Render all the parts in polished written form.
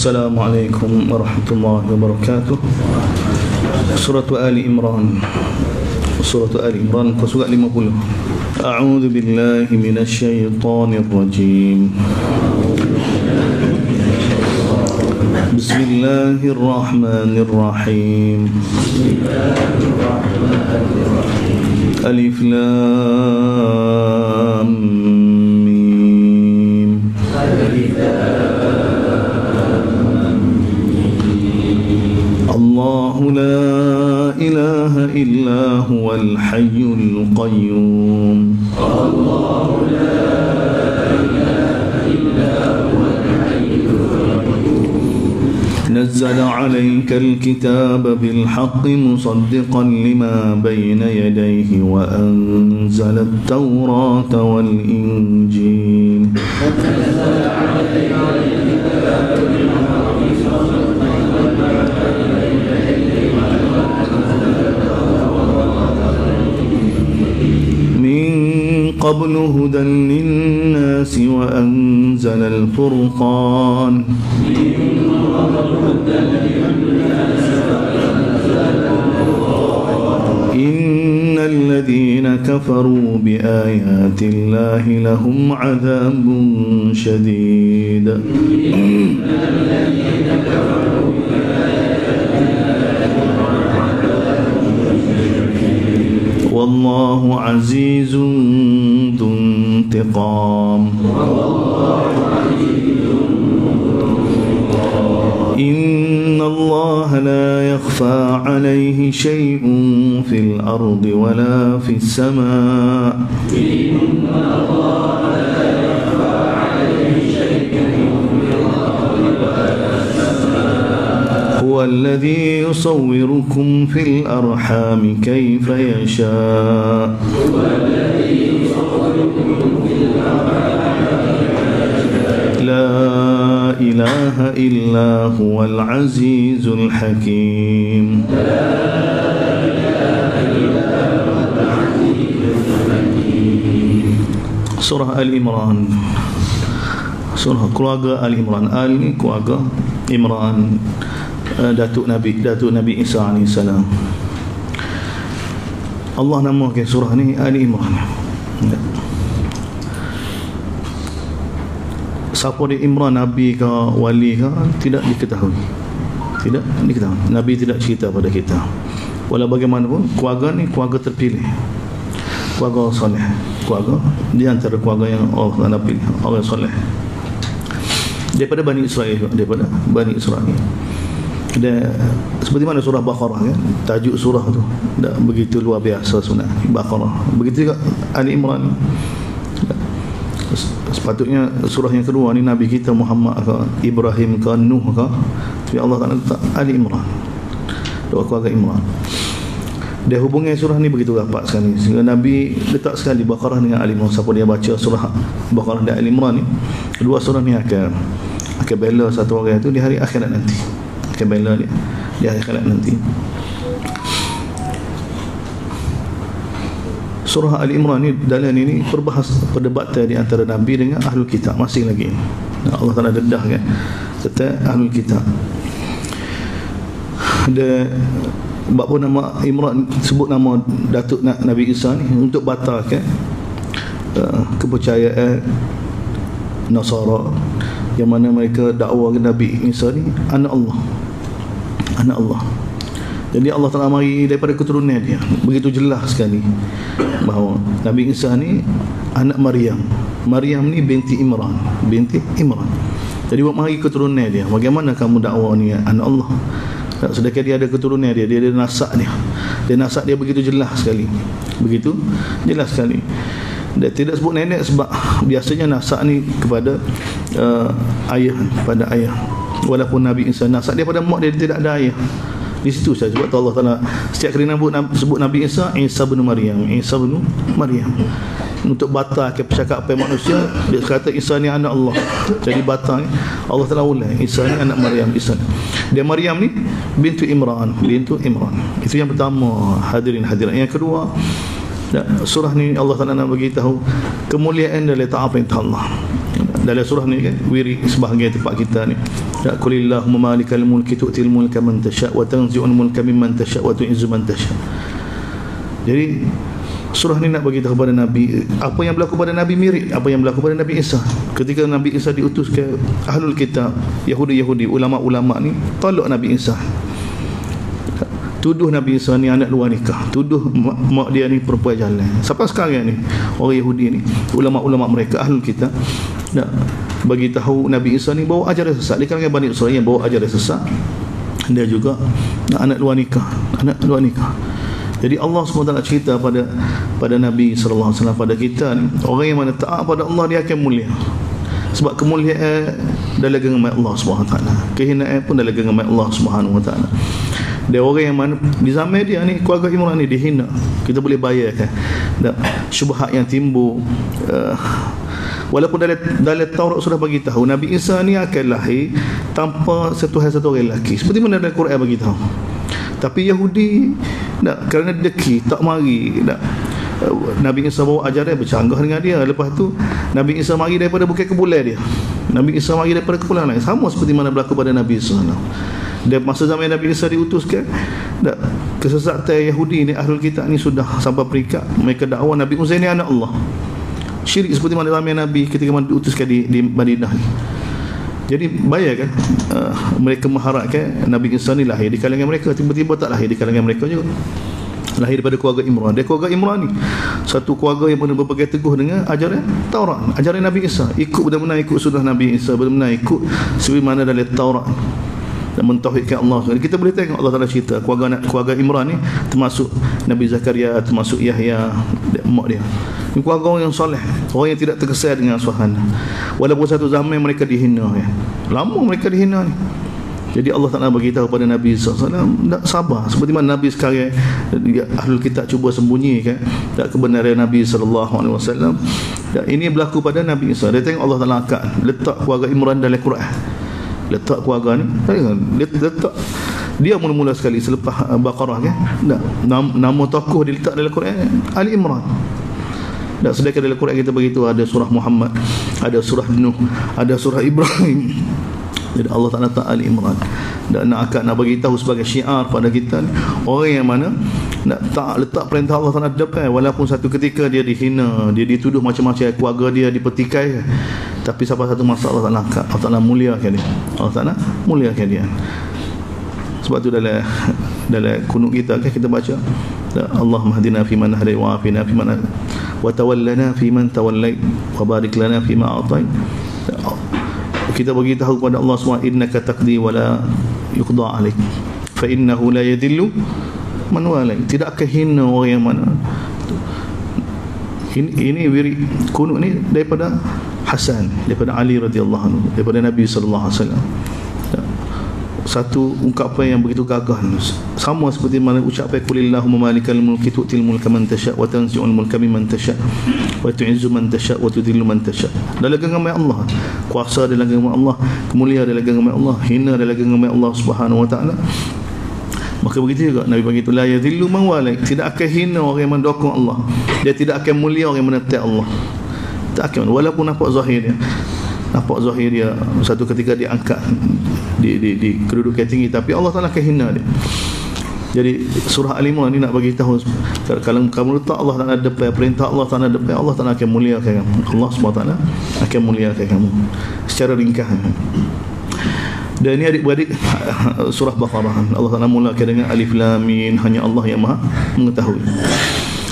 Assalamualaikum warahmatullahi wabarakatuh. Surah Ali Imran. Surah Ali Imran surah 50. A'udzu billahi minasy syaithanir rajim. Bismillahirrahmanirrahim. Alif Lam Mim. Allahu la ilaha illa huwal hayyul qayyum. Allahu la ilaha illa huwal hayyul qayyum. Nazzala 'alaykal kitaba bil haqqi musaddiqan lima bayna yadayhi wa anzala at-taurata wal injil. قبل هدى للناس وأنزل الفرقان إن الذين كفروا بآيات الله لهم عذاب شديد والله عزيز ذو انتقام إن الله لا يخفى عليه شيء في الأرض ولا في السماء هو الذي يصوركم في الأرحام كيف يشاء لا إله إلا هو العزيز الحكيم. Surah Al-Imran, surah keluarga Al-Imran. Al ni keluarga, Imran Datuk Nabi Isa AS. Allah namakan surah ni Ali Imran. Siapa dia Imran, Nabi ke wali ke, tidak diketahui. Tidak diketahui. Nabi tidak cerita pada kita. Walau bagaimanapun, keluarga ni keluarga terpilih, keluarga soleh, keluarga di antara keluarga yang Allah Taala pilih, orang soleh daripada Bani Israel, daripada Bani Israel. Dan seperti mana surah Baqarah kan, tajuk surah tu tak begitu luar biasa sebenarnya, Baqarah. Begitu juga Ali Imran. Sepatutnya surah yang kedua ni Nabi kita Muhammad ke Ibrahim ke Nuh ke, tapi Allah Taala letak Ali Imran, doa keluarga Imran. Dia hubungi surah ni begitu rapat sekali, sehingga Nabi letak sekali Baqarah dengan Ali Imran. Siapa dia baca surah Baqarah dan Ali Imran ni, kedua surah ni akan bela satu orang itu di hari akhirat nanti, akan bela dia di hari akhirat nanti. Surah Ali Imran ni, dalam ini perdebatan di antara Nabi dengan Ahlul Kitab masih lagi. Allah Taala dedah kan tentang Ahlul Kitab. Dia apa nama Imran sebut nama Datuk Nabi Isa ni untuk batalkan kepercayaan Nasara yang mana mereka dakwa Nabi Isa ni anak Allah. Anak Allah. Jadi Allah Taala mari daripada keturunan dia, begitu jelas sekali bahawa Nabi Isa ni anak Maryam. Maryam ni binti Imran. Jadi buat mari keturunan dia. Bagaimana kamu dakwa ni anak Allah? Sedangkan dia ada keturunan dia ada nasab dia. Dan nasab dia begitu jelas sekali. Begitu jelas sekali. Dia tidak sebut nenek sebab biasanya nasab ni kepada ayah, pada ayah. Walaupun Nabi Isa nasab dia pada mak dia tidak ada ayah. Di situ saya sebab Allah Taala setiap kali sebut Nabi Isa, Isa bin Maryam, Isa bin Maryam. Untuk batalkan percakapan manusia, dia kata Isa ni anak Allah. Jadi batal Allah Taala ulang Isa ni anak Maryam. Isa dia Maryam ni bintu Imran. Itu yang pertama, hadirin hadirat. Yang kedua, surah ni Allah Taala nak bagi tahu kemuliaan dan letak apa yang Allah. dalam surah ni kan, wirid sebahagian tempat kita ni. Qulillahumma malikal mulki tu'til mulka man tasha' wa tanzi'ul mulka mimman tasha' wa tu'izzu man tasha'. Jadi surah ni nak bagi tahu kepada Nabi apa yang berlaku pada Nabi mirip apa yang berlaku pada Nabi Isa. Ketika Nabi Isa diutus ke ahlul kitab, Yahudi, ulama-ulama ni tolak Nabi Isa, tuduh Nabi Isa ni anak luar nikah, tuduh mak dia ni perempuan jalan. Sampai sekarang ni orang Yahudi ni, ulama-ulama mereka ahlul kitab nak bagi tahu Nabi Isa ni bawa ajaran sesat. Di kalangan Bani Israil yang bawa ajaran sesat, dia juga anak luar nikah. Jadi Allah SWT cerita pada Nabi SAW, pada kita ni, orang yang mana taat pada Allah dia akan mulia. Sebab kemuliaan dalam genggaman Allah SWT, kehinaan pun dalam genggaman Allah SWT. Dia orang yang mana di zaman dia ni, keluarga Imran ni dihina. Kita boleh bayangkan syubhat yang timbul. Walaupun dalam Taurat sudah bagi tahu Nabi Isa ni akan lahir tanpa satu orang lelaki, seperti mana dalam Quran bagi tahu. Tapi Yahudi kerana deki tak mari Nabi Isa bawa ajaran bercanggah dengan dia. Lepas tu Nabi Isa mari daripada bukit kebulan dia. Nabi Isa mari daripada kebulan lain, sama seperti mana berlaku pada Nabi Isa. Dan masa zaman Nabi Isa diutuskan, kesesatan Yahudi ni, ahlul kitab ni sudah sampai peringkat mereka dakwa Nabi Uzair ni anak Allah. Syirik seperti mana zaman Nabi ketika mana diutuskan di Madinah. Jadi bayangkan mereka mengharapkan Nabi Isa ni lahir di kalangan mereka, tiba-tiba tak lahir di kalangan mereka juga. Lahir daripada keluarga Imran. Dia keluarga Imran ni satu keluarga yang benar berpegang teguh dengan ajaran Taurat, ajaran Nabi Isa, ikut benar-benar ikut sunnah Nabi Isa, benar-benar ikut seperti mana dalam Taurat dan mentauhidkan Allah. Kita boleh tengok Allah Taala cerita keluarga Imran ni, termasuk Nabi Zakaria, termasuk Yahya, mak dia. Ini keluarga orang yang soleh, orang yang tidak terkesan dengan suhana. Walaupun satu zaman mereka dihina, ya. Lama mereka dihina ni. Jadi Allah Taala bagi tahu pada Nabi SAW, tak sabar. Seperti mana Nabi sekarang ahlul kitab cuba sembunyikan tak kebenaran Nabi SAW. Ini berlaku pada Nabi Isa. Dia tengok Allah Taala angkat, letak keluarga Imran dalam Quran. Letak keluarga ni, letak dia mula-mula sekali selepas Baqarah kan. Nama tokoh diletak dalam Quran Ali Imran. Dan sedangkan dalam Quran kita beritahu ada surah Muhammad, ada surah Nuh, ada surah Ibrahim. Jadi Allah Ta'ala letak Ali Imran. Dan nak bagi tahu sebagai syiar pada kita ni, orang yang mana nak tak letak perintah Allah Ta'ala depan, walaupun satu ketika dia dihina, dia dituduh macam-macam, keluarga dia dipetikai, tapi sampai satu masa Allah Ta'ala angkat, Allah Ta'ala muliakan dia. Allah Ta'ala muliakan dia. Sebab tu dalam kunut kita kan kita baca, Allahumma hdina fi man hadait wa afina fi man wa tawallana fi man tawallait wa barik lana fi ma atait. Kita bagi tahu kepada Allah SWT, innaka taqdi wa la yuqda alaik fa innahu la yadillu man walai. Tidak akan hina orang yang mana. Ini wirid kunut ni daripada Hasan, daripada Ali radhiyallahu anhu, daripada Nabi sallallahu alaihi wasallam. Satu ungkapan yang begitu gagah, sama seperti mana ucapan qulillahumma malikal mulki tu'til mulka man tasha' wa tanzi'ul mulka mimman tasha' wa tu'izzu man tasha' wa tudhillu man tasha'. Dalam genggaman Allah, kuasa dalam genggaman Allah, kemuliaan dalam genggaman Allah, hina dalam genggaman Allah Subhanahu wa taala. Maka begitu juga Nabi bagi tu, la yadhillu man walai, tidak akan hina orang yang mendukung Allah, dia tidak akan mulia orang yang menentang Allah. Tak akan, walaupun nampak zahir dia, satu ketika dia angkat di kedudukan tinggi, tapi Allah Ta'ala akan hina dia. Jadi surah Al-Imran ni nak bagi tahu, kalau kamu letak Allah Ta'ala depan, perintah Allah Ta'ala depan, Allah Ta'ala akan muliakan kamu. Allah SWT akan muliakan kamu secara ringkas. Dan ini adik-beradik surah Baqarah, Allah Ta'ala mulakan dengan Alif Lam Mim, hanya Allah yang maha mengetahui.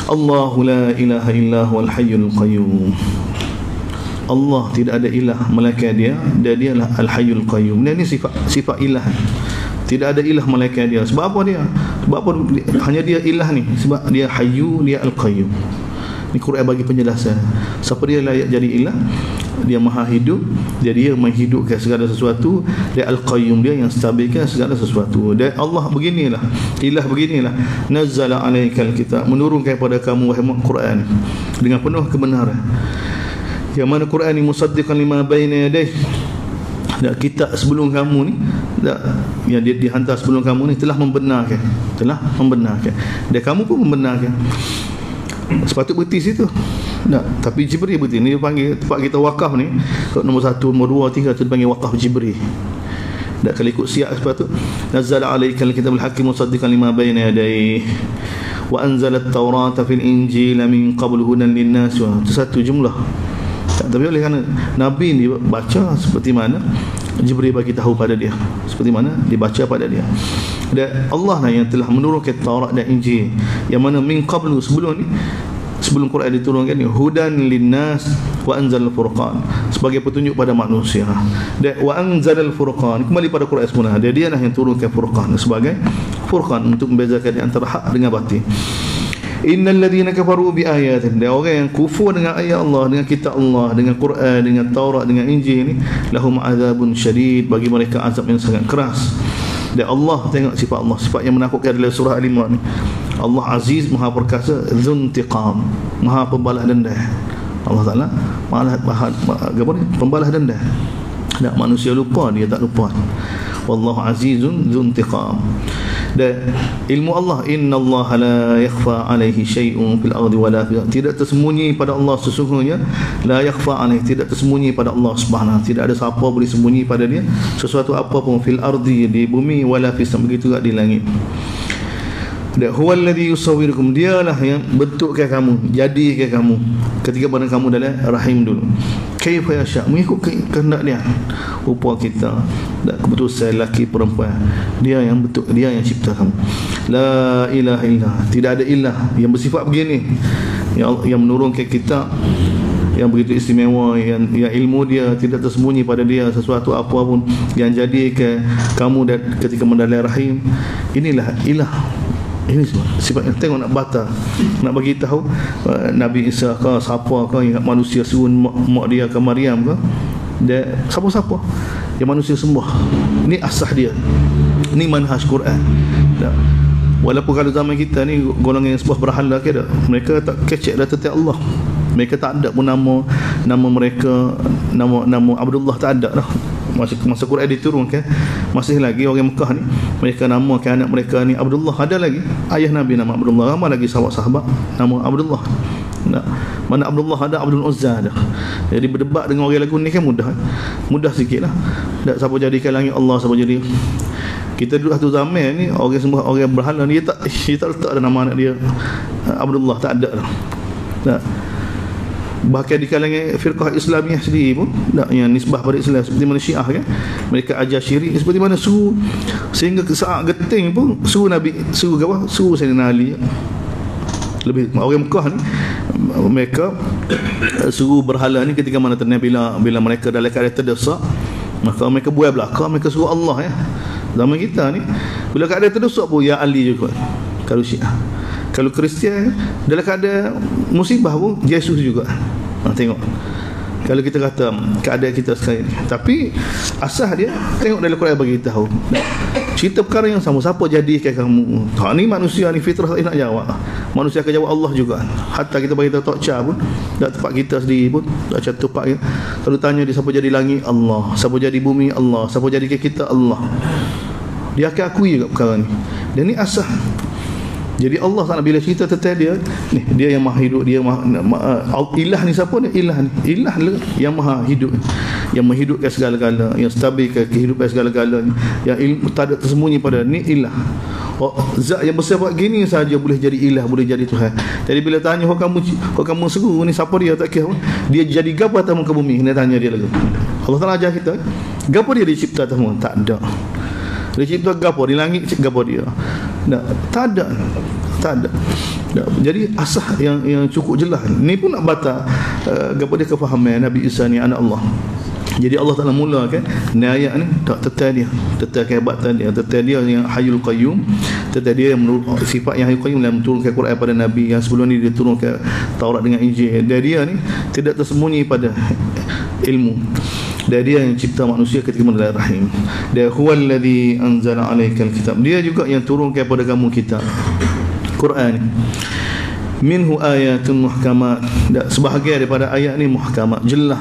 Allahu la ilaha illa huwal hayyul qayyum. Allah tidak ada ilah melainkan dia, dan dialah Al-Hayyul Qayyum. Ini sifat ilah. Tidak ada ilah melainkan dia. Sebab apa dia? Sebab apa hanya dia ilah ni? Sebab dia Hayyu, dia Al-Qayyum. Ini Quran bagi penjelasan. Siapa dia layak jadi ilah? Dia maha hidup, dia menghidupkan segala sesuatu. Dia Al-Qayyum, dia yang stabilkan segala sesuatu. Dan Allah beginilah, ilah beginilah. Nazzala alaikal kitab, menurunkan kepada kamu wahai Quran dengan penuh kebenaran. Yang mana Quran ni musaddiqan lima baina yadayhi, kitab sebelum kamu ni, yang dia dihantar sebelum kamu ni telah membenarkan, dan kamu pun membenarkan. Sepatut berhenti situ. Tak, tapi Jibril berhenti. Ni panggil tempat kita wakaf ni, nombor 1, nombor 2, 3 tu dipanggil wakaf Jibril. Tak, kalau ikut siap sepatut nazzala alaikal kitabul hakim musaddiqan lima bayna yadayhi wa anzala at-taurata fil injil min qablu hudan lin-nas. Itu satu jumlah. Tak, tapi oleh kerana Nabi ni baca seperti mana Jibril bagi tahu pada dia, seperti mana dibaca pada dia. Dan Allah lah yang telah menurunkan Taurat dan Injil, yang mana min qablu, sebelum ni, sebelum Quran diturunkan ni, hudan linnas wa anzalal furqan, sebagai petunjuk pada manusia. Dan wa anzalal furqan kembali pada Quran semula. Dia lah yang turunkan Furqan sebagai Furqan untuk membezakan di antara hak dengan batil. Innal ladzina kafaru bi ayatin, dia orang yang kufur dengan ayat Allah, dengan kitab Allah, dengan Quran, dengan Taurat, dengan Injil ni, lahum azabun syadid, bagi mereka azab yang sangat keras. Dan Allah, tengok sifat Allah, sifat yang menakutkan dalam surah Al-Imran ni. Allah Aziz, Maha Perkasa, Dzuntiqam, Maha Pembalas dendam. Allah Taala pembalas dendam. Tak, manusia lupa, dia tak lupa. Wallahu azizun dzuntiqam. Dan ilmu Allah, innallaha la yakhfa alaihi syai'un fil ardi wala fil, tidak tersembunyi pada Allah sesungguhnya, la yakhfa alaihi, tidak tersembunyi pada Allah Subhanahu, tidak ada siapa boleh sembunyi pada dia sesuatu apa pun, fil ardi, di bumi, wala fis, begitu juga di langit. Dan huwallazi yusawwirukum, dialah yang bentukkan kamu, jadikan kamu ketika pada kamu dalam rahim dulu, kaifa yasha, mengikut kehendak dia. Rupa kita, dan keputusan lelaki perempuan, dia yang bentuk, dia yang cipta kamu. La ilaha illallah, tidak ada ilah yang bersifat begini, yang menurunkan kitab yang begitu istimewa, yang ilmu dia tidak tersembunyi pada dia sesuatu apa pun, yang jadikan kamu dan ketika mendalam rahim. Inilah ilah. Ini sifat yang tengok nak bata, nak bagi tahu Nabi Isa ke siapa ke, yang manusia suruh mak dia ke Maryam ke, dia siapa-siapa yang manusia sembah. Ini asah dia, ini manhaj Quran. Walaupun kalau zaman kita ni golongan yang sembah berhala ke dah, mereka tak kecek dah tentang Allah. Mereka tak ada pun nama mereka, nama Abdullah tak ada dah. Masa Quran diturunkan, masih lagi orang Mekah ni mereka namakan anak mereka ni Abdullah. Ada lagi ayah Nabi nama Abdullah, ramai lagi sahabat-sahabat nama Abdullah. Mana Abdullah ada, Abdul Uzza ada. Jadi berdebat dengan orang lagu ni kan mudah sikit lah. Tak siapa jadikan langit Allah, siapa jadi. Kita duduk satu zaman ni, orang semua orang berhala ni, dia tak letak ada nama anak dia Abdullah, tak ada dah. Tak. Bahkan di kalangan firqah Islamiah sendiri pun tak, yang nisbah pada Islam, seperti mana Syiah kan, mereka ajar syirik seperti mana suruh, sehingga saat geting pun suruh Nabi, suruh Sayyidina Ali. Lebih orang Mekah ni, mereka suruh berhala ni ketika mana ternyata bila mereka dalam keadaan terdesak, maka mereka buai belakang, mereka suruh Allah ya. Zaman kita ni bila keadaan terdesak pun ya Ali juga. Kalau Syiah, kalau Kristian dalam keadaan musibah pun Yesus juga. Tengok, kalau kita kata keadaan kita sekarang ni, tapi asah dia tengok dalam Quran bagi tahu cerita perkara yang sama. Siapa jadikan kamu? Ni manusia ni fitrah tak nak jawab. Manusia akan jawab Allah juga. Hatta kita bagi tahu Tok Cha pun, tak tempat kita sendiri pun tak catu pak ya. Kalau tanya dia siapa jadi langit, Allah. Siapa jadi bumi, Allah. Siapa jadikan kita, Allah. Dia akan akui juga perkara ni. Dan ni asah. Jadi Allah Taala bila cerita tentang dia ni, dia yang maha hidup, dia ilah ni siapa ni? Ilah ni, ilah yang maha hidup, yang menghidupkan segala-galanya, yang stabilkan kehidupan segala-galanya, yang ilmu tak ada tersembunyi pada ni ilah. Zat yang bersifat gini saja boleh jadi ilah, boleh jadi Tuhan. Jadi bila tanya kamu seru ni siapa dia, tak kira dia jadi gapo atas muka bumi, kena tanya dia lagi. Allah Taala ajar kita, gapo dia dicipta atas muka? Tak ada. Dia cipta gapo di langit, gapo dia? Tak ada. Jadi asah yang cukup jelas. Ni pun nak bata gapo dia kefahaman Nabi Isa ni anak Allah. Jadi Allah Taala mulakan ni ayat ni tak tentang dia, tentang kehebatan dia, tentang dia yang Hayyul Qayyum, tentang dia yang sifat yang Hayyul Qayyum yang menurunkan Quran pada Nabi, yang sebelum ni dia turunkan Taurat dengan Injil. Dan dia ni tidak tersembunyi pada ilmu. Dan dia yang cipta manusia ketika mendalam rahim. Dia huwallazi anzala alaikal kitab, dia juga yang turunkan kepada kamu kitab Quran. Minhu ayatun muhkamat, sebahagian daripada ayat ni muhkamat, jelas.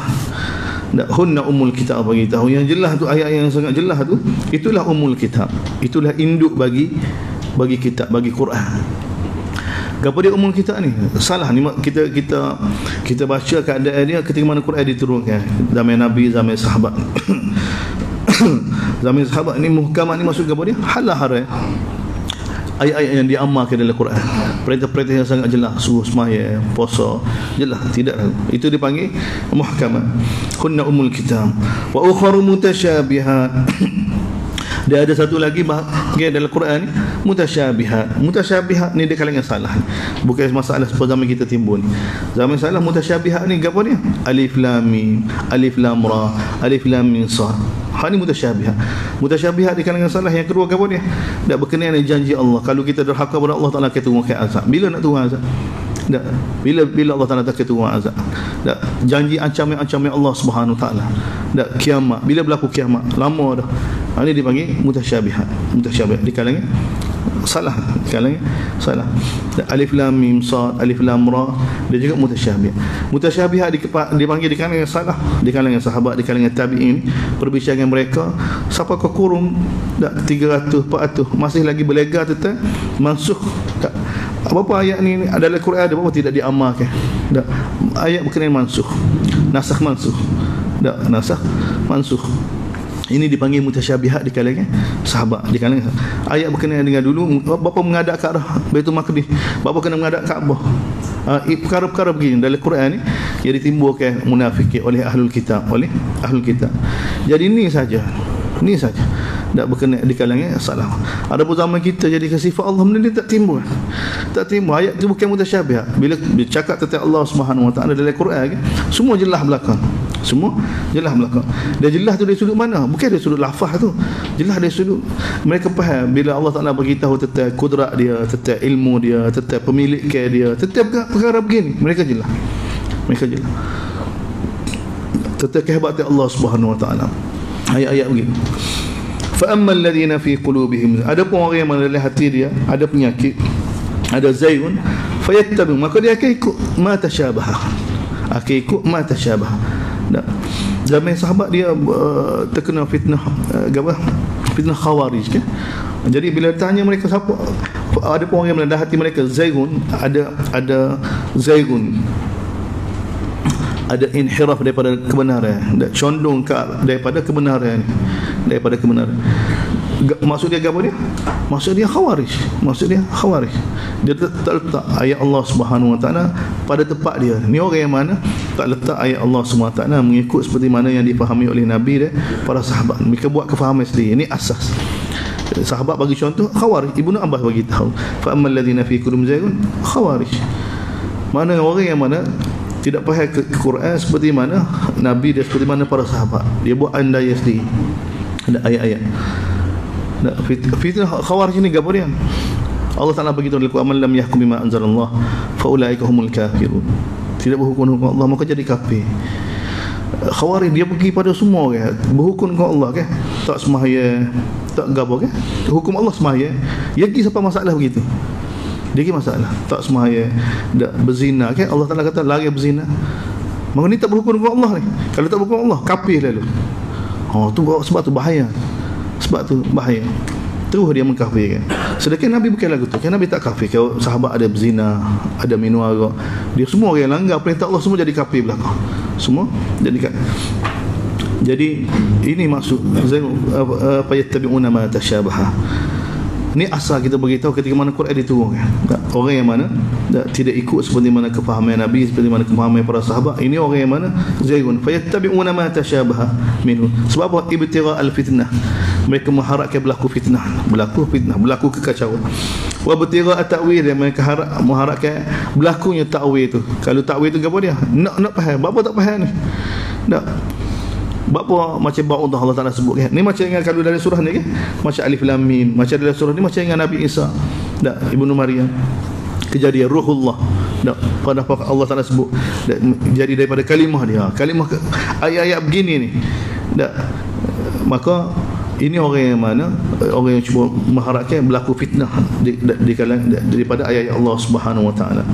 Hunna umul kitab, bagi tahu yang jelas tu, ayat yang sangat jelas tu, itulah umul kitab, itulah induk bagi kitab, bagi Quran. Gapo dia umul kita ni? Salah ni kita baca keadaan dia ketika mana Quran diturunkan. Zaman Nabi, zaman sahabat. Zaman sahabat ni muhkamat ni maksud gapo dia? Halal haram. Ayat-ayat yang diamalkan dalam Quran, perintah-perintah yang sangat jelas, suruh sembahyang, puasa, jelas, tidak. Itu dipanggil muhkamat. Kunna umul kitab wa ukhra mutasyabihat. Dia ada satu lagi bahagian dalam Quran ni, mutasyabihat. Mutasyabihat ni dia kalangan salah. Bukan masalah seperti zaman kita timbul ni. Zaman salah mutasyabihat ni gapo dia? Alif lam mim, alif lam ra, alif lam mim sad. Hal ni mutasyabihat. Mutasyabihat di kalangan salah yang kedua gapo dia? Tak berkenaan dengan janji Allah. Kalau kita derhaka kepada Allah Taala akan turunkan azab. Bila nak turun azab? Tak. Bila Allah Taala tak turun azab. Tak. Janji ancaman Allah Subhanahu Wa Taala. Tak. Kiamat. Bila berlaku kiamat? Lama dah. Ini dipanggil mutasyabihat. Mutasyabihat di kalangan salah, di kalangan salah. Alif lam mim sad, alif lam ra, dia juga mutasyabihat. Mutasyabihat dipanggil di kalangan salah, di kalangan sahabat, di kalangan tabi'in. Perbincangan mereka siapa kau kurung dak 300 400 masih lagi berlega tentang mansukh. Tak. Apa ayat ni adalah Quran, ada apa tidak diamalkan. Tak. Ayat berkenaan mansukh, nasakh mansukh. Tak, nasakh mansukh. Ini dipanggil mutasyabihat di kalangan sahabat, di kalangan ayat berkenaan dengan dulu bapa menghadap ke arah Baitul Maqdis, bapa kena menghadap Kaabah. Perkara-perkara begini dalam Quran ni yang ditimbulkan munafik oleh ahlul kitab, Jadi ini saja. Tak berkenaan di kalangan salah. Ada pun zaman kita jadi sifat Allah benda ni tak timbul. Ayat tu bukan mutasyabihat. Bila bercakap tentang Allah Subhanahu Wa Taala dalam Quran kan, semua jelas belakang. Dia jelas tu dari sudut mana? Bukan dari sudut lafaz tu. Jelas dari sudut mereka faham bila Allah Taala beritahu tentang kudrat dia, tentang ilmu dia, tentang pemilikan dia, tentang perkara begini, mereka jelas. Tentang kehebatan Allah Subhanahu Wa Taala. Ayat-ayat begini. Fa ammal ladina fi qulubihim, adapun orang yang dalam hati dia ada penyakit, ada zaygun, fayattabi, maka dia akan ikut ma tasyabaha. Tak. Zaman sahabat dia terkena fitnah fitnah khawarij kan. Jadi bila tanya mereka siapa, ada pun orang yang dalam hati mereka zaygun, ada zaygun, ada inhiraf daripada kebenaran, condong daripada kebenaran. Maksud dia apa dia? Maksud dia khawarij. Dia tak letak ayat Allah Subhanahu Wa Taala pada tempat dia. Ni orang yang mana tak letak ayat Allah Subhanahu Wa Taala mengikut seperti mana yang difahami oleh Nabi dan para sahabat. Mereka buat kefahaman sendiri. Ini asas. Sahabat bagi contoh khawarij. Ibnu Abbas bagi tahu, fa ammal ladzina fi qulubihim zaygun khawarij. Mana orang yang mana tidak faham Quran seperti mana Nabi dan seperti mana para sahabat. Dia buat andai sendiri. Ada ayat-ayat. Fitnah khawarij ni gapo dia? Allah Taala beritahu dalam Quran, lam yahkum bima anzalallah fa ulaika humul kafirun. Tidak berhukum Allah maka jadi kafir. Khawarij dia pergi pada semua kan, berhukum dengan Allah kan, tak sembahyang, tak gapo kan, hukum Allah sembahyang. Dia pergi sampai masalah begitu. Dia pergi masalah, tak sembahyang, tak berzina kan, Allah Taala kata lari berzina. Maka ni tak berhukum dengan Allah ni. Kalau tak berhukum dengan Allah, kafir lalu. Sebab tu bahaya. Terus dia mengkafirkan. Sedangkan Nabi bukan lagu tu. Kan Nabi tak kafir. Kalau sahabat ada berzina, ada minum arak, dia semua orang yang langgar perintah Allah semua jadi kafir belakang. Semua jadi kafir. Jadi ini maksud apa yattabi'una ma tasyabaha. Ini asal kita beritahu ketika mana Quran diturunkan. Orang yang mana tidak ikut seperti mana kefahaman Nabi, seperti mana kefahaman para sahabat, ini orang yang mana zaygun fayattabi'una ma tasyabaha minhu. Sebab apa? Ibtira al-fitnah. Mereka mengharapkan berlaku fitnah, berlaku kekacauan. Wa ibtira at-ta'wil, mereka mengharapkan berlakunya ta'wil itu. Kalau ta'wil itu apa dia? Nak faham. Apa tak faham ni? Tak. Bapa macam ba'udah Allah Taala sebut kan. Ni macam dengan kalau dalam surah ni kan, macam alif lam mim, macam dalam surah ni macam dengan Nabi Isa, tak, Ibnu Maryam. Kejadian ruhullah. Tak, pada Allah Taala sebut jadi daripada kalimah dia. Kalimah ayat-ayat begini ni. Tak. Maka ini orang yang mana, orang yang cuba mengharapkan berlaku fitnah di kalangan daripada ayat Allah Subhanahu Wa Taala.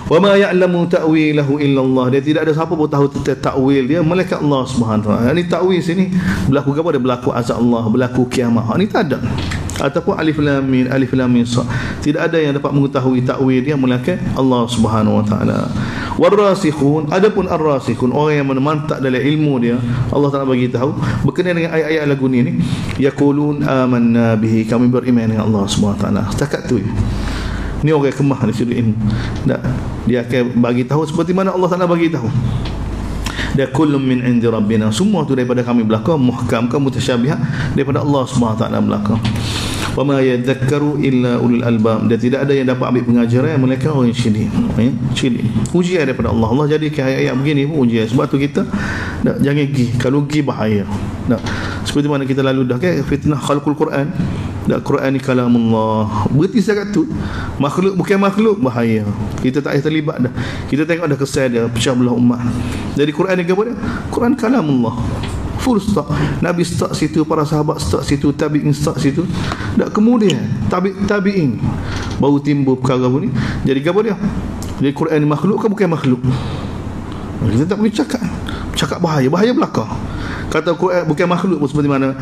Wa ma ya'lamu ta'wilahu illa Allah. Dia tidak ada siapa pun tahu tentang takwil dia melainkan Allah Subhanahu Wa Taala. Ini takwil sini berlaku apa? Dia berlaku azab Allah, berlaku kiamat. Ini tak ada. ataupun alif lam mim sad. Tidak ada yang dapat mengetahui takwil dia melainkan Allah Subhanahu wa taala. Warasikhun, adapun ar-rasikhun, orang yang mantap dalam ilmu dia, Allah Taala bagi tahu berkenaan dengan ayat-ayat lagu ni, yaqulun amanna bihi, kami beriman dengan Allah Subhanahu wa taala. Setakat tu. Ni orang kemah di sudut ilmu. Dia akan bagi tahu seperti mana Allah Taala bagi tahu. Dia kullum min indi rabbina, semua tu daripada kami belaka, muhkam ke mutasyabihat daripada Allah Subhanahu wa taala belaka. Wa ma yadhakkaru illa ulul albab, dan tidak ada yang dapat ambil pengajaran melainkan orang yang cerdik. Cerdik. Ujian daripada Allah. Allah jadikan ayat-ayat begini pun ujian. Sebab tu kita jangan pergi. Kalau pergi bahaya. Seperti mana kita lalu dah fitnah khalqul Quran. Quran ni kalamullah. Berarti setakat tu makhluk bukan makhluk, bahaya. Kita tak payah terlibat dah. Kita tengok dah kesal dia pecah belah umat. Jadi Quran ni apa dia? Quran kalamullah. Full stop. Nabi stop situ, para sahabat stop situ, tabi'in stop situ. Kemudian tabi'in baru timbul perkara ni. Jadi apa dia? Jadi Quran ni makhluk ke bukan makhluk? Kita tak boleh cakap bahaya belaka. Kata Quran bukan makhluk pun seperti mana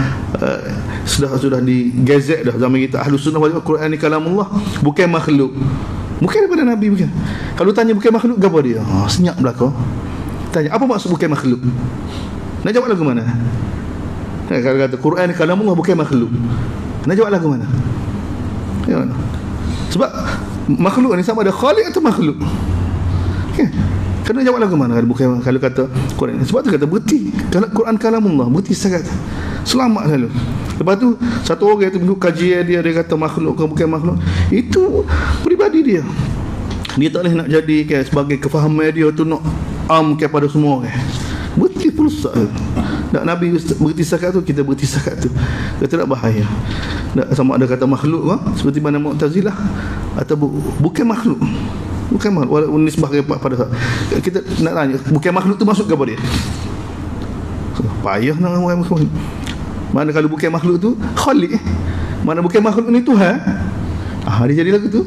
sudah di gazet dah zaman kita Ahlus Sunnah wal Jamaah, Quran ni kalamullah, bukan makhluk. Bukan daripada Nabi bukan. Kalau tanya bukan makhluk, apa dia? Senyap belaka. Tanya apa maksud bukan makhluk? Nak jawab lagu mana? Kalau kata Quran ni kalamullah bukan makhluk, nak jawab lagu mana? Sebab makhluk ni sama ada khaliq atau makhluk. Okay. Kena jawab lagu mana kalau kata Quran ni. Sebab tu kata berhenti. Kalau Quran kalamullah, berhenti sangat. Selamat lalu. Lepas tu satu orang itu mengikut kajian dia kata makhluk ke bukan makhluk, itu peribadi dia. Dia tak boleh nak jadikan sebagai kefahaman dia tu nak kepada semua orang. Berhenti pulsa. Tak Nabi berhenti sakat tu, kita berhenti sakat tu. Kata tak bahaya. Tak sama ada kata makhluk ke seperti mana Mu'tazilah, atau bukan makhluk. Bukan makhluk, walaupun nisbah pada kita nak tanya bukan makhluk tu masuk ke apa dia? Payah nak orang makhluk. Mana kalau bukan makhluk tu khaliq, mana bukan makhluk ni Tuhan. Dia jadi lagu tu.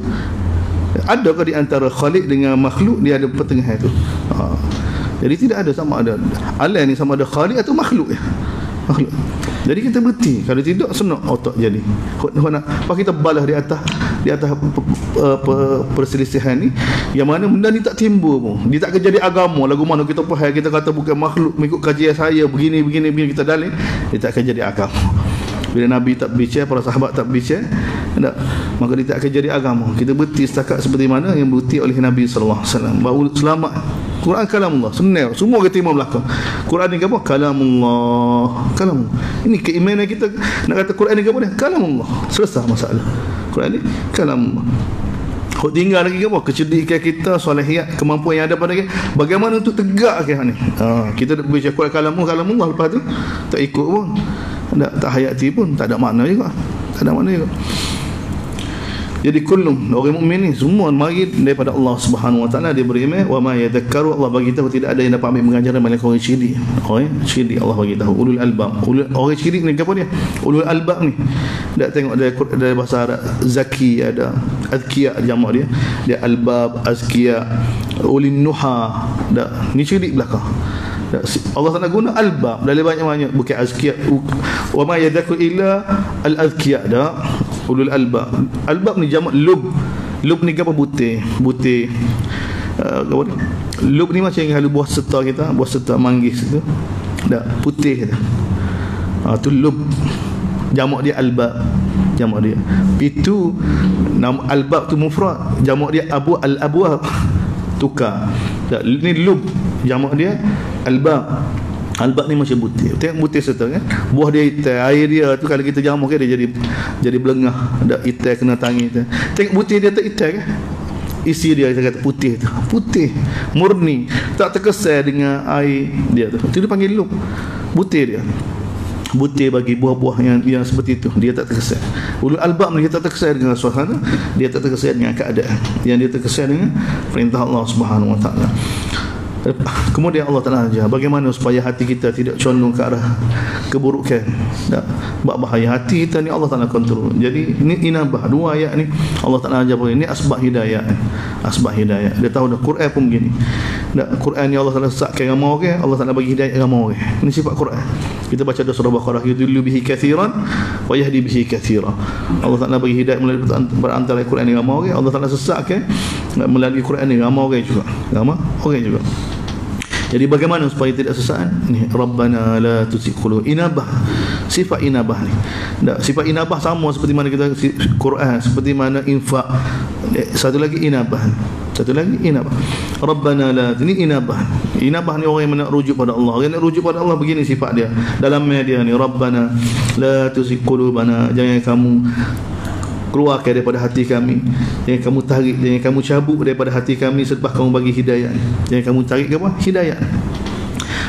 Adakah di antara khaliq dengan makhluk, dia ada pertengahan tu. Jadi tidak ada sama ada Allah ni sama ada khaliq atau makhluk ya. Makhluk. Jadi kita berhenti. Kalau tidak senang otak jadi. Apa kita balas di atas perselisihan ni, yang mana benda ni tak timbul pun. Dia tak akan jadi agama. Lagu mana kita faham, kita kata bukan makhluk mengikut kajian saya begini kita dalil, dia tak akan jadi agama. Bila Nabi tak bicara, para sahabat tak bicara, maka dia tak akan jadi agama. Kita berhenti setakat seperti mana yang berhenti oleh Nabi sallallahu alaihi wasallam. Baru selamat. Quran kalamullah, sunnah. Semua kita imam belakang. Quran ni apa? Kalamullah. Ini keimanan kita. Nak kata Quran ni apa dia? Kalamullah. Selesai masalah. Quran ni kalamullah. Tinggal lagi apa? Kecerdikan kita, solehiyat, kemampuan yang ada pada kita. Bagaimana untuk tegakkan ni? Kita baca Quran kalamullah, lepas tu tak ikut pun. Tak hayati pun, tak ada makna juga. Jadi kullum orang mukmin ni semua mari daripada Allah Subhanahu wa taala, dia beriman. Wa ma yadhakkaru, Allah bagi tahu tidak ada yang dapat ambil pengajaran melainkan orang cerdik. Orang cerdik Allah bagi tahu. Ulul albab. Orang cerdik ni apa dia? Ulul albab ni. Dak tengok dari bahasa Arab zaki, ada azkiya jamak dia. Dia albab, azkiya, ulin nuha. Dak ni cerdik belakang. Allah Taala guna albab dari banyak-banyak, bukan azkiya. Wa ma yadhakkaru illa al-azkiya. Dak ulul albab. Albab ni jamak lub. Lub ni apa? Butir. Lub ni macam yang buah serta manggis tu. Dak putih tu. Tu lub. Jamak dia albab. Jamak dia. Itu nama albab tu mufrad. Jamak dia al-abwab. Tukar. Ni lub. Jamak dia albab. Albab ni macam butir. Tengok butir serta kan. Buah dia hitam, air dia tu kalau kita jamu kan dia jadi belengah, ada hitam kena tangi tu. Tengok butir dia tak hitam kan. Isi dia kita kata putih tu. Putih, murni, tak terkesan dengan air dia tu. Itu dipanggil lub. Butir dia. Butir bagi buah-buah yang seperti itu, dia tak terkesan. Ulul albab ni dia tak terkesan dengan suasana, dia tak terkesan dengan keadaan. Yang dia terkesan dengan perintah Allah Subhanahu wa taala. Kemudian Allah Ta'ala ajar bagaimana supaya hati kita tidak condong ke arah keburukan. Sebab bahaya hati kita ni Allah Ta'ala kontrol. Jadi ini inabah. Dua ayat ni Allah Ta'ala ajar ini asbab hidayah. Asbab hidayah. Dia tahu dah Quran pun begini. Quran ni Allah Ta'ala sesatkan ramai orang, Allah Ta'ala bagi hidayah ramai orang. Ini sifat Quran. Kita baca dalam surah Baqarah, yudillu bihi kathiran wa yahdi bihi kathira. Allah Ta'ala bagi hidayah melalui berantara Quran ni ramai orang, Allah Ta'ala sesatkan melalui Quran ni ramai orang juga. Ramai orang juga. Jadi bagaimana supaya tidak sesat? Ni Rabbana la tuzigh qulubana. Inabah. Sifat inabah ni. Sifat inabah sama seperti mana kita Quran, seperti mana infak. Satu lagi inabah. Satu lagi inabah. Rabbana la, ini inabah. Inabah ni orang yang nak rujuk pada Allah. Orang yang nak rujuk pada Allah begini sifat dia. Dalamnya dia ni Rabbana la tuzigh qulubana. Jangan kamu keluarkan daripada hati kami, jangan kamu tarik, jangan kamu cabut daripada hati kami selepas kamu bagi hidayah. Jangan kamu tarik ke apa? Hidayah.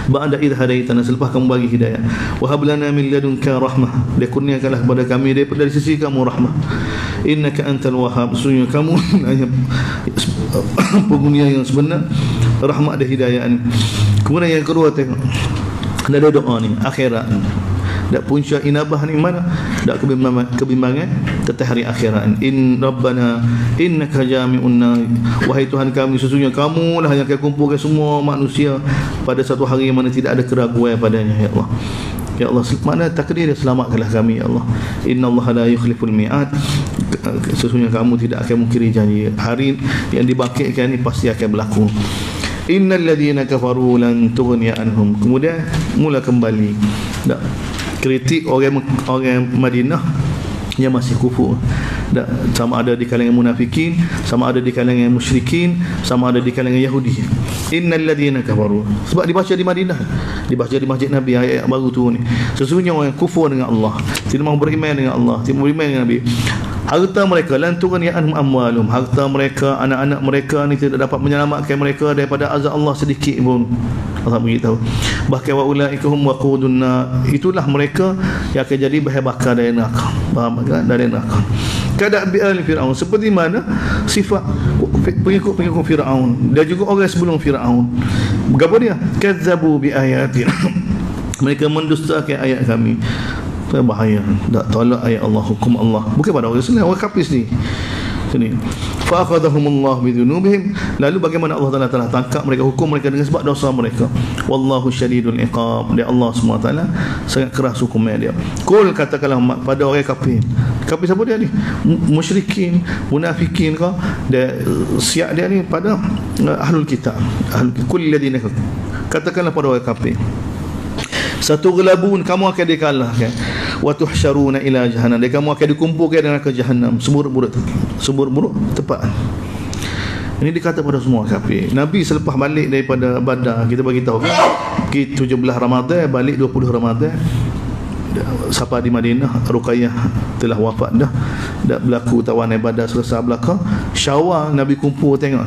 Ba'da idh hadaitana, selepas kamu bagi hidayah. Wa hab lana min ladunka rahmah, dia kurniakanlah kepada kami dari sisi kamu rahmah. Innaka antal wahhab, sungguh kamu hanya pengunia yang sebenar rahmat dan hidayah ni. Kemudian yang kedua tengok, ada doa ni akhirat. Dak punca inabah ni mana? Dak kebimbangan tetap hari akhirat. In Rabbana innaka jami'un nas, wahai Tuhan kami, sesungguhnya kamu lah yang akan kumpulkan semua manusia pada satu hari yang mana tidak ada keraguan padanya. Ya Allah, ya Allah, mana takdir dia, selamatkanlah kami ya Allah. Innallaha la yukhliful mi'ad, sesungguhnya kamu tidak akan mungkiri janji. Hari yang dibangkitkan ni pasti akan berlaku. Innal ladzina kafaru lan tughniya anhum. Kemudian mula kembali dak kritik orang Madinah yang masih kufur. Sama ada di kalangan munafikin, sama ada di kalangan musyrikin, sama ada di kalangan Yahudi. Innal ladzina kafaru. Sebab dibaca di Madinah, dibaca di Masjid Nabi ayat baru tu ni. Sesungguhnya orang yang kufur dengan Allah, tidak mahu beriman dengan Allah, tidak mahu beriman dengan Nabi, harta mereka lan tughni anhum amwalum, harta mereka, anak-anak mereka ni tidak dapat menyelamatkan mereka daripada azab Allah sedikit pun. Allah beritahu. Bahkan wa ulaika hum waqudun nar, itulah mereka yang akan jadi bahan bakar dari neraka. Faham tak? Dari neraka. Kada bi al Firaun, seperti mana sifat pengikut Firaun. Dia juga orang sebelum Firaun. Berapa dia? Kazzabu bi ayatina. Mereka mendustakan ayat kami. Bahaya. Tak tolak ayat Allah, hukum Allah. Bukan pada orang Islam, orang kafir ni. Sini. Fa akhadhahumullah bidhunubihim. Lalu bagaimana Allah Taala tangkap mereka, hukum mereka dengan sebab dosa mereka. Wallahu syadidul iqab. Dia Allah SWT sangat keras hukumnya dia. Qul, katakanlah pada orang kafir. Kafir siapa dia ni? Musyrikin, munafikin ke? Dia siap dia ni pada ahlul kitab. Qul ladina, katakanlah pada orang kafir, satu gelabun, kamu akan dikalahkan, wa tuhsyaruna ila jahannam, dan kamu akan dikumpulkan dengan ke jahannam, seburuk-buruk tepat. Ini dikata pada semua kafir. Nabi selepas balik daripada Badar, kita bagi tahu kan, 17 Ramadan balik 20 Ramadan. Siapa di Madinah, Ruqayyah telah wafat dah berlaku tawanan Badar selesai belaka. Syawal Nabi kumpul, tengok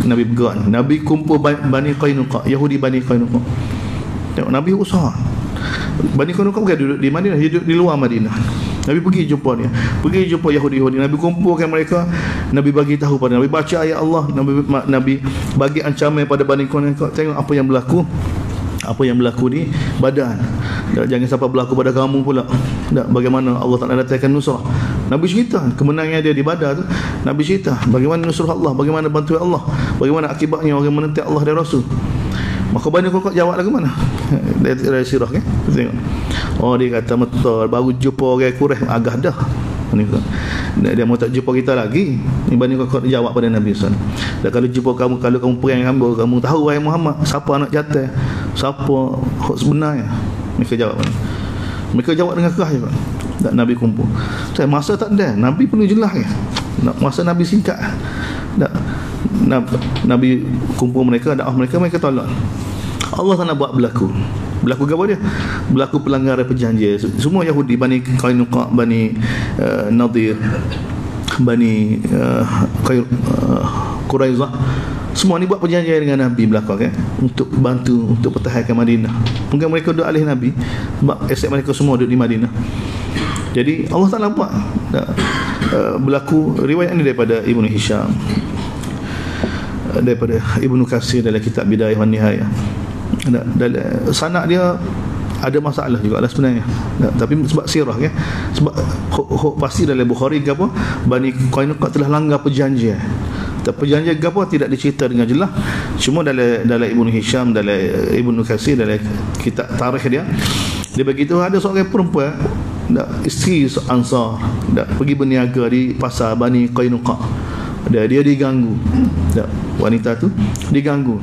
Nabi bergerak, Nabi kumpul Bani Qainuqa, Yahudi Bani Qainuqa. Tengok Nabi usaha. Bani Qainuqa bukan duduk di Madinah, duduk di luar Madinah. Nabi pergi jumpa dia, pergi jumpa Yahudi-Yahudi. Nabi kumpulkan mereka, Nabi bagi tahu pada Nabi, baca ayat Allah. Nabi bagi ancaman pada Bani Qainuqa. Tengok apa yang berlaku, apa yang berlaku di Badar. Jangan sampai berlaku pada kamu pula. Bagaimana Allah Taala datangkan nusrah. Nabi cerita kemenangan dia di Badar tu. Nabi cerita bagaimana nusrah Allah, bagaimana bantuan Allah, bagaimana akibatnya orang menentang Allah dan Rasul. Maka Bani Qainuqa jawab lagu mana? Dari sirah kan? Tengok. Oh, dia kata betul, baru jumpa orang Quraisy agah dah. Dia mau tak jumpa kita lagi. Ni Bani Qainuqa jawab pada Nabi SAW. Dan kalau jumpa kamu, kalau kamu perang hamba, kamu tahu wahai Muhammad, siapa anak jantan, siapa hak sebenarnya? Mereka jawab. Mereka jawab dengan keras je. Tak, Nabi kumpul. Masa tak ada, Nabi perlu jelas ke? Masa Nabi singkat. Tak, Nabi kumpul mereka, dakwah mereka tolak. Allah tak nak buat berlaku apa dia? Berlaku pelanggaran perjanjian. Semua Yahudi, Bani Qainuqa, Bani Nadir, Bani Quraizah, semua ni buat perjanjian dengan Nabi belakang kan, untuk bantu, untuk pertahankan Madinah. Mungkin mereka duduk alih Nabi, sebab aset mereka semua duduk di Madinah. Jadi Allah Ta'ala buat berlaku. Riwayat ini daripada Ibnu Hisham, daripada Ibnu Katsir dalam kitab Bidayah wan Nihayah. Dalam sanad dia ada masalah juga lah sebenarnya. Tapi sebab sirah kan, sebab pasti dalam Bukhari ke apa, Bani Qainuqa telah langgar perjanjian. Perjanjian ke apa tidak dicerita dengan jelas. Cuma dalam Ibnu Hisham, dalam Ibnu Katsir, dalam kitab tarikh dia begitu ada seorang perempuan isteri Ansar pergi berniaga di pasar Bani Qainuqa. Dia diganggu. Wanita tu diganggu,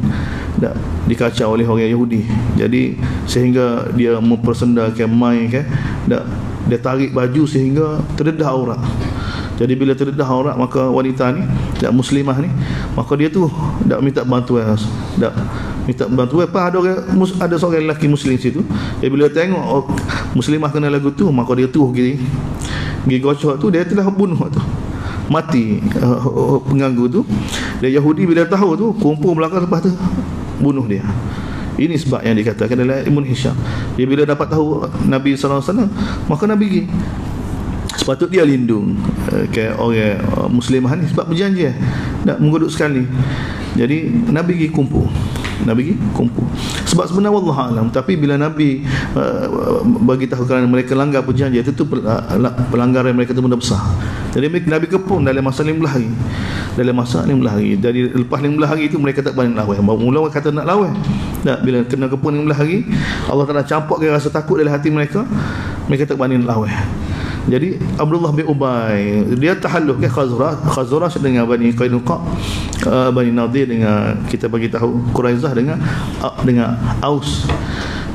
dikacau oleh orang Yahudi. Jadi sehingga dia mempersendakan mai kan, dia tarik baju sehingga terdedah aurat. Jadi bila terdedah aurat, maka wanita ni, muslimah ni, maka dia tu minta bantuan. Minta bantuan. Apa ada seorang lelaki muslim situ. Dia bila tengok muslimah kena lagu tu, maka dia tu pergi gocok tu, dia telah bunuh tu. Mati pengganggu tu. Dia Yahudi bila tahu tu, kumpul belakang, lepas tu bunuh dia. Ini sebab yang dikatakan dalam Ibn Hisham. Dia bila dapat tahu Nabi SAW, maka Nabi pergi. Sepatut dia lindung ke orang muslimah ni, sebab berjanji nak menguduk sekali. Jadi Nabi pergi kumpul. Sebab sebenarnya wallahu alam, tapi bila Nabi bagi tahu kerana mereka langgar perjanjian, itu pelanggaran mereka itu benda besar. Jadi Nabi kepung dalam masa 15 hari. Jadi lepas 15 hari itu mereka tak berani lawan. Mula kata nak lawan. Bila kena kepung 15 hari, Allah Taala campurkan rasa takut dalam hati mereka. Mereka tak berani lawan. Jadi Abdullah bin Ubay dia tahalluf ke Khazraj dengan Bani Qainuqa, Bani Nadir dengan, kita bagi tahu, Quraizah dengan Aus.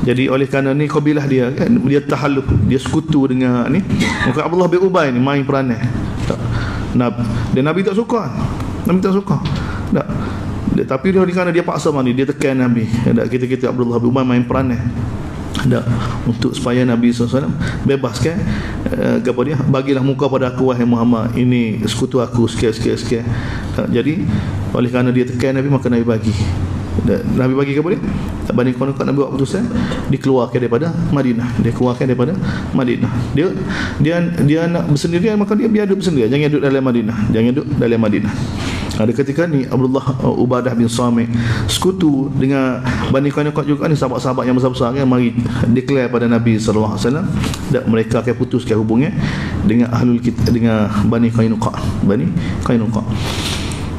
Jadi oleh kerana ni kabilah dia kan, dia tahalluf, dia sekutu dengan ni, maka Abdullah bin Ubay ni main peranan. Dan Nabi tak suka. Tapi dia kerana dia paksa mandi, dia tekan Nabi. Kita Abdullah bin Ubay main peranan. Untuk supaya Nabi SAW bebaskan apa dia, bagilah muka pada aku wahai Muhammad, ini sekutu aku sekian. Jadi oleh kerana dia tekan Nabi, maka Nabi bagi. Nabi bagi kepada dia, Bani Qainuqa, Nabi buat keputusan dikeluarkan daripada Madinah. Dia nak bersendirian, maka dia biar duduk bersendirian, jangan duduk dalam Madinah. Ada ketika ni Abdullah Ubadah bin Samit sekutu dengan Bani Qainuqa juga ni, sahabat-sahabat yang besar-besar kan, mari declare pada Nabi sallallahu alaihi wasallam dan mereka akan putuskan hubungan dengan dengan Bani Qainuqa.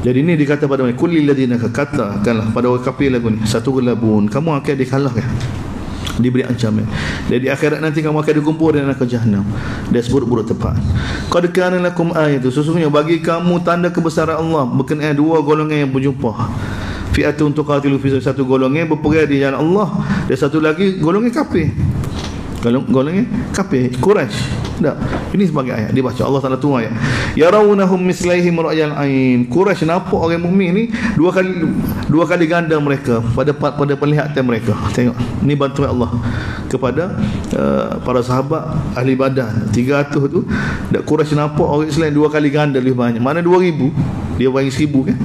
Jadi ini dikata pada mereka, kullil ladina, katakanlah pada orang kafir lagu ni, satu gelabun, kamu akan dikalahkan, diberi ancaman. Jadi akhirat nanti kamu akan dikumpul dengan neraka Jahannam. Dia seburuk-buruk tempat. Qad kana lakum ayatu, sesungguhnya bagi kamu tanda kebesaran Allah berkenaan dua golongan yang berjumpa. Fi'atun tuqatilu fi, satu golongan berperang di jalan Allah, dan satu lagi golongan kafir. Golongan kafir Quraisy. Ini sebagai ayat dibaca Allah Taala tu ayat. Yarawnahum mislaihim ra'yal ain. Quraisy nampak orang mukmin ni dua kali ganda mereka pada penglihatan mereka. Tengok, ni bantuan Allah kepada para sahabat ahli Badar 300 tu. Quraisy nampak orang Islam dua kali ganda lebih banyak. Mana 2000, dia bagi 1000 kan.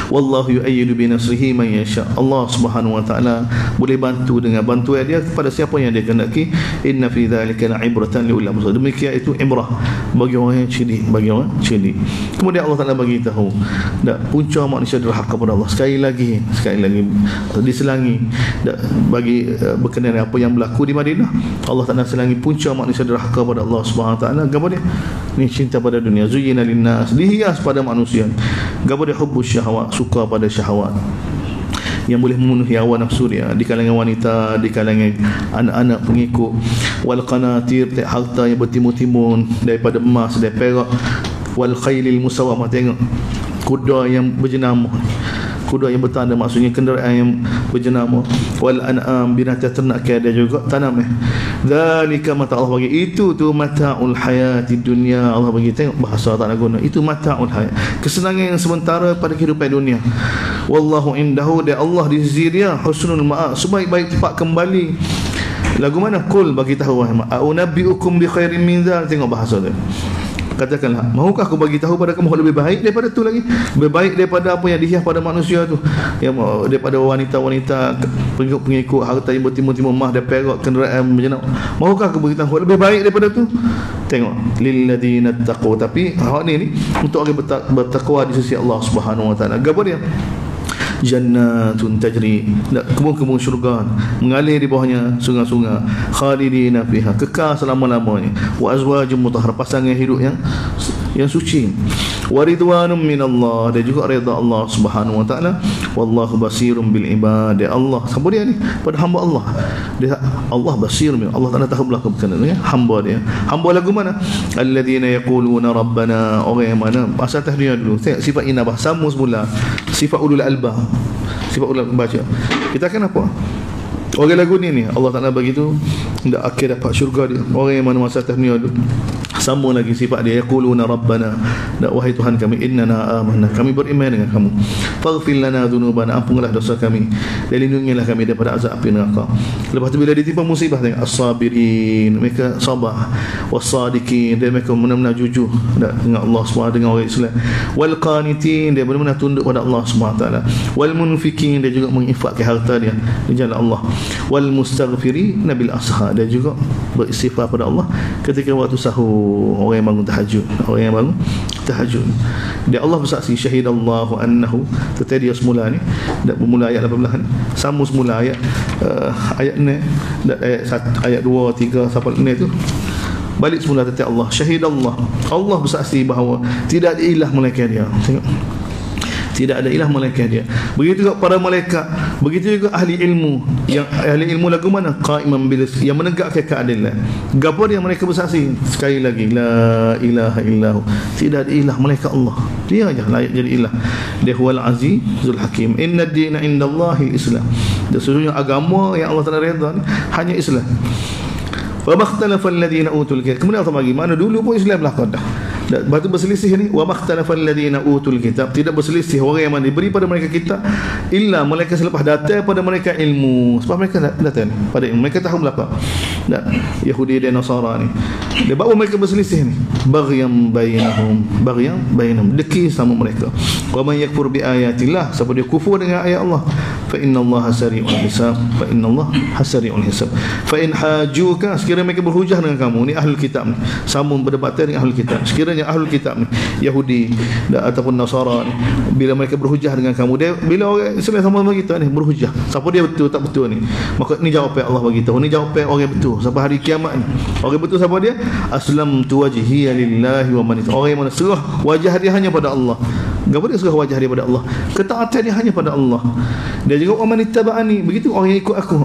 Wallahu yu'ayyidu bi nasrihi man yasha. Allah Subhanahu wa taala boleh bantu dengan bantuan dia kepada siapa yang dia kehendaki. Inna fi dzalika la'ibratan li ulil absar. Demikian itu ibrah bagi orang yang cerdik, Kemudian Allah Taala bagi tahu punca manusia derhaka kepada Allah. Sekali lagi diselangi bagi berkenaan apa yang berlaku di Madinah. Allah Taala selangi punca manusia derhaka kepada Allah Subhanahu wa taala. Gapo dia? Ni cinta pada dunia. Zuyyina linnas, dihias pada manusia. Gapo dia? Hubbus syahwat, suka pada syahwat yang boleh memenuhi hawa nafsu dia di kalangan wanita, di kalangan anak-anak pengikut. Wal qanatir, harta yang bertimbun-timbun daripada emas dan perak. Wal khailil musawwamah, tengok kuda yang berjenama, kuda yang bertanda, maksudnya kenderaan yang berjenama. Wal an'am, binatang ternak ada juga, tanam. Zalika mata, Allah bagi itu tu mata'ul hayati dunia. Allah bagi, tengok bahasa tak nak guna, itu mata'ul hayat, kesenangan yang sementara pada kehidupan dunia. Wallahu indahu, dia Allah di sisi dia husnul ma'ab, sebaik-baik tempat kembali. Lagu mana? Qul, bagi tahu wahai Muhammad, a'unabbiukum bi khairin min dzalik. Tengok bahasa dia. Katakanlah, mahukah aku bagi tahu pada kamu lebih baik daripada tu lagi? Lebih baik daripada apa yang dihias pada manusia tu, yang daripada wanita-wanita pengikut, harta yang bertimbun-timbun, emas dan perak, kenderaan berjenama. Mahukah aku bagi tahu lebih baik daripada tu? Tengok, lil ladina taqu, tapi hak ni untuk orang bertakwa di sisi Allah Subhanahu wa taala. Gapo dia? jannatun tajri, kebun-kebun syurga mengalir di bawahnya sungai-sungai, khalidina fiha, kekal selama-lamanya, wa azwajum mutahhar, pasangan hidup yang suci, wa ridwanum minallah, dan juga redha Allah Subhanahu wa taala, wallahu basirum bil ibad. Allah siapa dia ni? Pada hamba Allah. Dia Allah basir, Allah Taala tahu belaka berkenaan ya hamba dia. Hamba lagu mana? Alladzina yaquluna rabbana, orang yang mana asal tahdiya dulu. Sifat inabah sama semula. Sifat ulul albab. Sifat ulul baca. Kita akan apa? Orang lagu ni Allah Taala bagi tu hendak akhir dapat syurga dia. Orang yang mana masa tahniah dulu. Sambung lagi sifat dia, yaquluna rabbana, wahai Tuhan kami, innana amanna, kami beriman dengan kamu, faghfir lana dzunubana, ampunkanlah dosa kami dan lindungilah kami daripada azab api neraka. Lepas tu bila ditimpa musibah, tengok as-sabirin, mereka sabar, was-sadiqin, dia mereka benar-benar jujur dengan Allah SWT, dengan orang Islam, wal qanitin, dia benar-benar tunduk pada Allah SWT, wal munfikin, dia juga menginfakkan harta dia di jalan Allah, wal mustaghfirin bil ashar, dia juga beristighfar pada Allah ketika waktu sahur. Orang yang bangun tahajud, orang yang bangun tahajud, dia Allah bersaksi, syahidallahu annahu, tadi dia semula ni dak bermula ayat 18 ni, sama semula ayat ayat ni, ayat 2 3 sampai ni tu balik semula tadi Allah syahidallah, Allah bersaksi bahawa tidak ada ilah melainkan dia. Tengok, tidak ada ilah melainkan dia. Begitu juga para malaikat, begitu juga ahli ilmu. Yang ahli ilmu lagu mana? Qa'iman bil, yang menegakkan keadilan. Gapo dia mereka bersaksi? Sekali lagi, la ilaha illahu, tidak ada ilah melainkan Allah. Dia aja layak jadi ilah. Dia huwal azizul hakim. Inna ad-dina indallahi al-islam. Sesungguhnya agama yang Allah Taala redha ni hanya Islam. Wa makhtalafal ladina utul kitab. Kemudian Allah bagi mana dulu pun Islam lah qadah. Lepas tu berselisih ni, wa makhtalafal ladina utul kitab, tidak berselisih orang yang mana diberi pada mereka kitab illa mereka selepas datang pada mereka ilmu. Sebab mereka datang pada ilmu, mereka tahu belaka. Yahudi dan Nasara ni, dia bawa mereka berselisih ni, baghyan bainahum, deki sama mereka. Wa man yakfur bi ayatillah, siapa dia kufur dengan ayat Allah, fa innallaha sari'ul hisab, fa innallaha hasari'ul hisab. Fa in hajuka, sekiranya mereka berhujah dengan kamu ni ahlul kitab ni, sama berdebatan dengan ahlul kitab, sekiranya ahlul kitab ni, Yahudi ataupun Nasara ni, bila mereka berhujah dengan kamu, dia bila orang Islam sama-sama kita ni berhujah, siapa dia betul tak betul ni, maka ni jawapan Allah bagi tahu, ni jawapan orang betul sampai hari kiamat ni. Orang betul siapa dia? Aslamtu wajhiya lillahi wa man, orang yang mana serah wajah dia hanya pada Allah. Gapo dia serah wajah dia pada Allah, ketaatan dia hanya pada Allah. Dia juga wa man ittaba'ani, begitu orang yang ikut aku.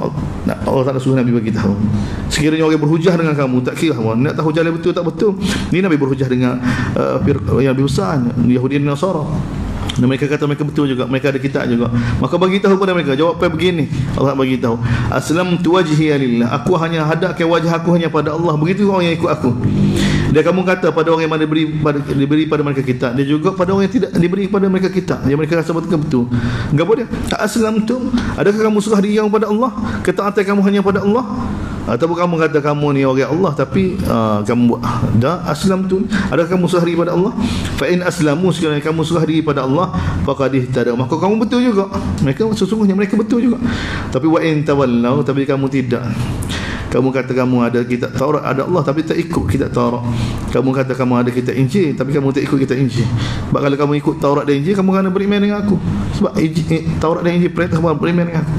Allah Taala suruh Nabi bagi tahu, sekiranya orang berhujah dengan kamu, tak kira apa nak tahu jalan betul tak betul, ni Nabi berhujah dengan yang lebih besar, Yahudi dan Nasara. Dan mereka kata mereka betul juga, mereka ada kitab juga, maka bagi tahu pada mereka, jawapan begini, Allah bagi tahu, aslamtu wajhiya lillah, aku hanya hadapkan wajah aku hanya pada Allah. Begitu orang yang ikut aku. Dan kamu kata pada orang yang mana diberi pada mereka kitab, dia juga pada orang yang tidak diberi pada mereka kitab, yang mereka rasa betul. Gapo dia? Aslamtum, adakah kamu serah diri kamu pada Allah, ketaatan kamu hanya pada Allah? Ataupun kamu kata kamu ni orang Allah tapi kamu buat dah aslamtum, adakah kamu serah diri pada Allah? Fa in aslamu, sekiranya kamu serah diri pada Allah, faqad ihtada, maka kamu betul juga. Mereka sesungguhnya mereka betul juga. Tapi wa in tawallau, tapi kamu tidak, kamu kata kamu ada kitab Taurat, ada Allah tapi tak ikut kitab Taurat. Kamu kata kamu ada kitab Injil tapi kamu tak ikut kitab Injil. Sebab kalau kamu ikut Taurat dan Injil, kamu kena beriman dengan aku. Sebab Taurat dan Injil perintah kamu beriman dengan aku.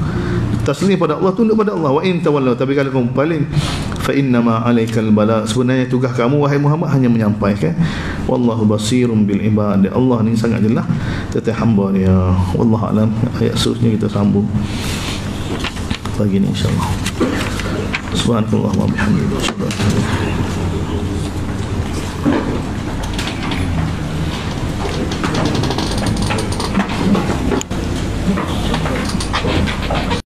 Taslim pada Allah, tunduk pada Allah. Wa in tawallau, tapi kalau kamu paling, fa innama alaikal bala, sebenarnya tugas kamu wahai Muhammad hanya menyampaikan. Wallahu basirum bil ibad, Allah ni sangat jelas tentang hamba dia. Wallahu alam. Ayat seterusnya kita sambung pagi ni insya-Allah. Subhanallah wa bihamdihi.